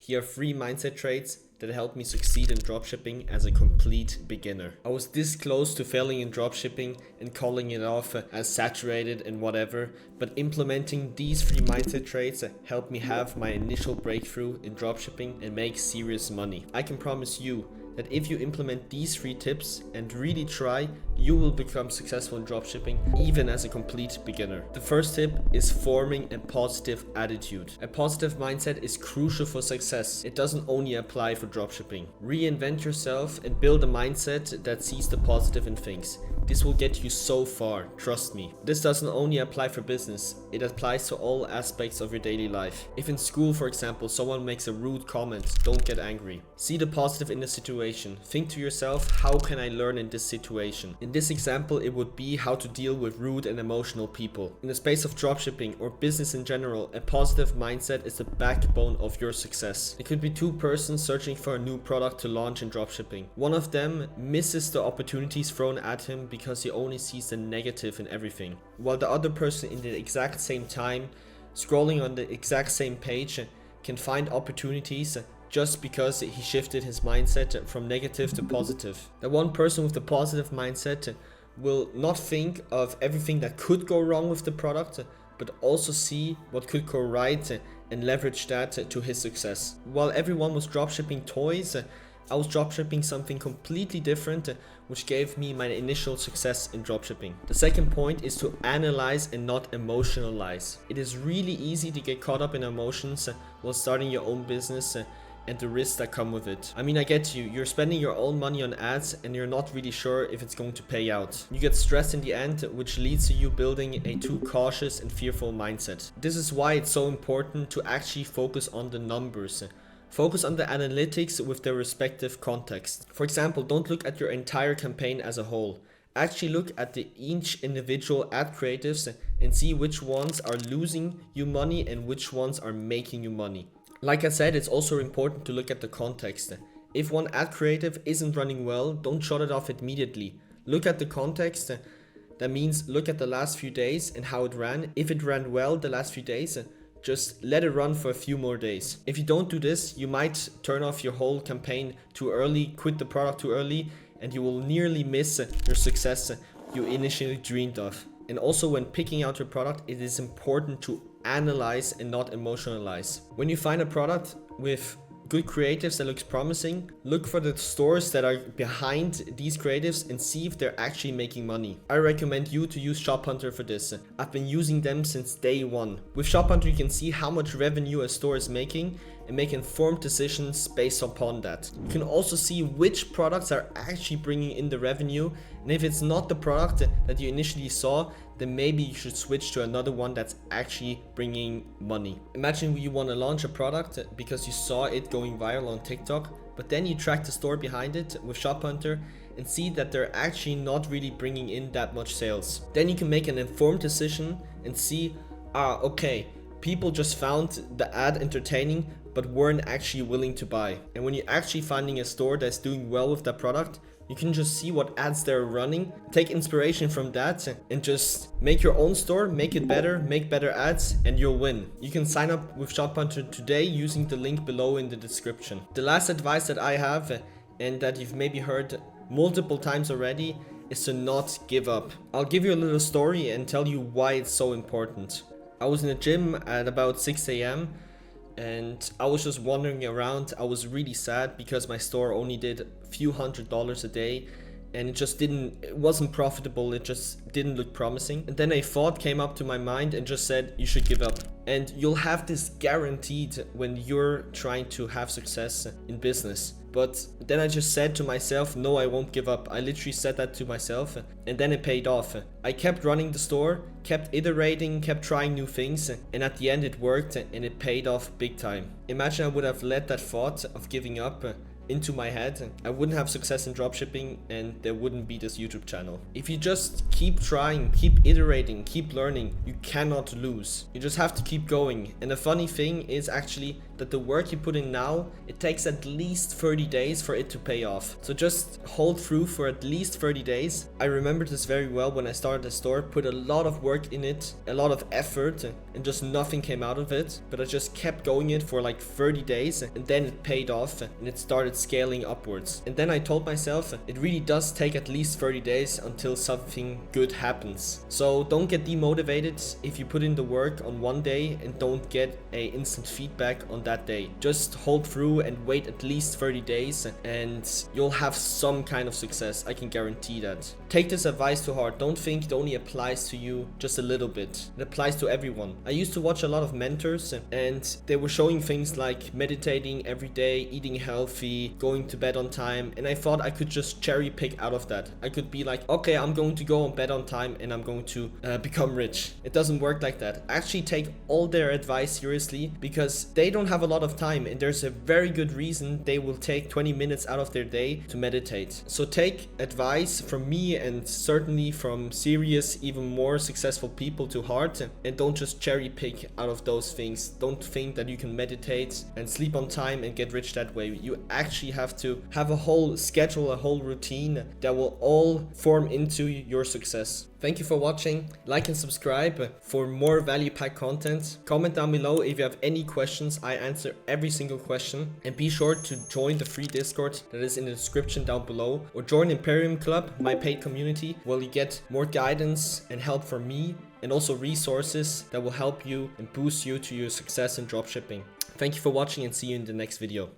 Here are 3 mindset traits that helped me succeed in dropshipping as a complete beginner. I was this close to failing in dropshipping and calling it off as saturated and whatever, but implementing these 3 mindset traits helped me have my initial breakthrough in dropshipping and make serious money. I can promise you that if you implement these 3 tips and really try, you will become successful in dropshipping even as a complete beginner. The first tip is forming a positive attitude. A positive mindset is crucial for success. It doesn't only apply for dropshipping. Reinvent yourself and build a mindset that sees the positive in things. This will get you so far, trust me. This doesn't only apply for business, it applies to all aspects of your daily life. If in school, for example, someone makes a rude comment, don't get angry. See the positive in the situation. Think to yourself, how can I learn in this situation? In this example, it would be how to deal with rude and emotional people. In the space of dropshipping or business in general, a positive mindset is the backbone of your success. It could be 2 persons searching for a new product to launch in dropshipping. One of them misses the opportunities thrown at him because he only sees the negative in everything, while the other person in the exact same time, scrolling on the exact same page, can find opportunities just because he shifted his mindset from negative to positive. The one person with the positive mindset will not think of everything that could go wrong with the product, but also see what could go right and leverage that to his success. While everyone was dropshipping toys, I was dropshipping something completely different, which gave me my initial success in dropshipping. The second point is to analyze and not emotionalize. It is really easy to get caught up in emotions while starting your own business and the risks that come with it. I mean, I get you. You're spending your own money on ads and you're not really sure if it's going to pay out. You get stressed in the end, which leads to you building a too cautious and fearful mindset. This is why it's so important to actually focus on the numbers. Focus on the analytics with their respective context. For example, don't look at your entire campaign as a whole. Actually look at each individual ad creatives and see which ones are losing you money and which ones are making you money. Like I said, it's also important to look at the context. If one ad creative isn't running well, don't shut it off immediately. Look at the context. That means look at the last few days and how it ran. If it ran well the last few days, just let it run for a few more days. If you don't do this, you might turn off your whole campaign too early, quit the product too early, and you will nearly miss your success you initially dreamed of. And also when picking out your product, it is important to analyze and not emotionalize. When you find a product with good creatives that looks promising, look for the stores that are behind these creatives and see if they're actually making money. I recommend you to use ShopHunter for this. I've been using them since day 1. With ShopHunter, you can see how much revenue a store is making and make informed decisions based upon that. You can also see which products are actually bringing in the revenue, and if it's not the product that you initially saw, then maybe you should switch to another one that's actually bringing money. Imagine you want to launch a product because you saw it going viral on TikTok, but then you track the store behind it with ShopHunter and see that they're actually not really bringing in that much sales. Then you can make an informed decision and see, okay, people just found the ad entertaining but weren't actually willing to buy. And when you're actually finding a store that's doing well with that product, you can just see what ads they're running, take inspiration from that, and just make your own store, make it better, make better ads, and you'll win. You can sign up with ShopHunter today using the link below in the description. The last advice that I have, and that you've maybe heard multiple times already, is to not give up. I'll give you a little story and tell you why it's so important. I was in the gym at about 6 a.m. and I was just wandering around. I was really sad because my store only did a few $100s a day and it wasn't profitable. It just didn't look promising. And then a thought came up to my mind and just said, you should give up. And you'll have this guaranteed when you're trying to have success in business. But then I just said to myself, no, I won't give up. I literally said that to myself and then it paid off. I kept running the store, kept iterating, kept trying new things, and at the end it worked and it paid off big time. Imagine I would have let that thought of giving up into my head, I wouldn't have success in dropshipping and there wouldn't be this YouTube channel. If you just keep trying, keep iterating, keep learning, you cannot lose. You just have to keep going. And the funny thing is actually that the work you put in now, it takes at least 30 days for it to pay off. So just hold through for at least 30 days. I remember this very well when I started the store, put a lot of work in it, a lot of effort, and just nothing came out of it. But I just kept going it for like 30 days and then it paid off and it started scaling upwards. And then I told myself it really does take at least 30 days until something good happens. So don't get demotivated if you put in the work on one day and don't get a instant feedback on that day. Just hold through and wait at least 30 days and you'll have some kind of success. I can guarantee that. Take this advice to heart. Don't think it only applies to you just a little bit. It applies to everyone. I used to watch a lot of mentors and they were showing things like meditating every day, eating healthy, going to bed on time, and I thought I could just cherry pick out of that. I could be like, okay, I'm going to go on bed on time and I'm going to become rich. It doesn't work like that. Actually take all their advice seriously because they don't have a lot of time and there's a very good reason they will take 20 minutes out of their day to meditate. So take advice from me and certainly from serious, even more successful people to heart and don't just cherry pick out of those things. Don't think that you can meditate and sleep on time and get rich that way. You actually have to have a whole schedule, a whole routine that will all form into your success. Thank you for watching. Like and subscribe for more value-packed content. Comment down below if you have any questions. I answer every single question. And be sure to join the free Discord that is in the description down below. Or join Imperium Club, my paid community, where you get more guidance and help from me. And also resources that will help you and boost you to your success in dropshipping. Thank you for watching and see you in the next video.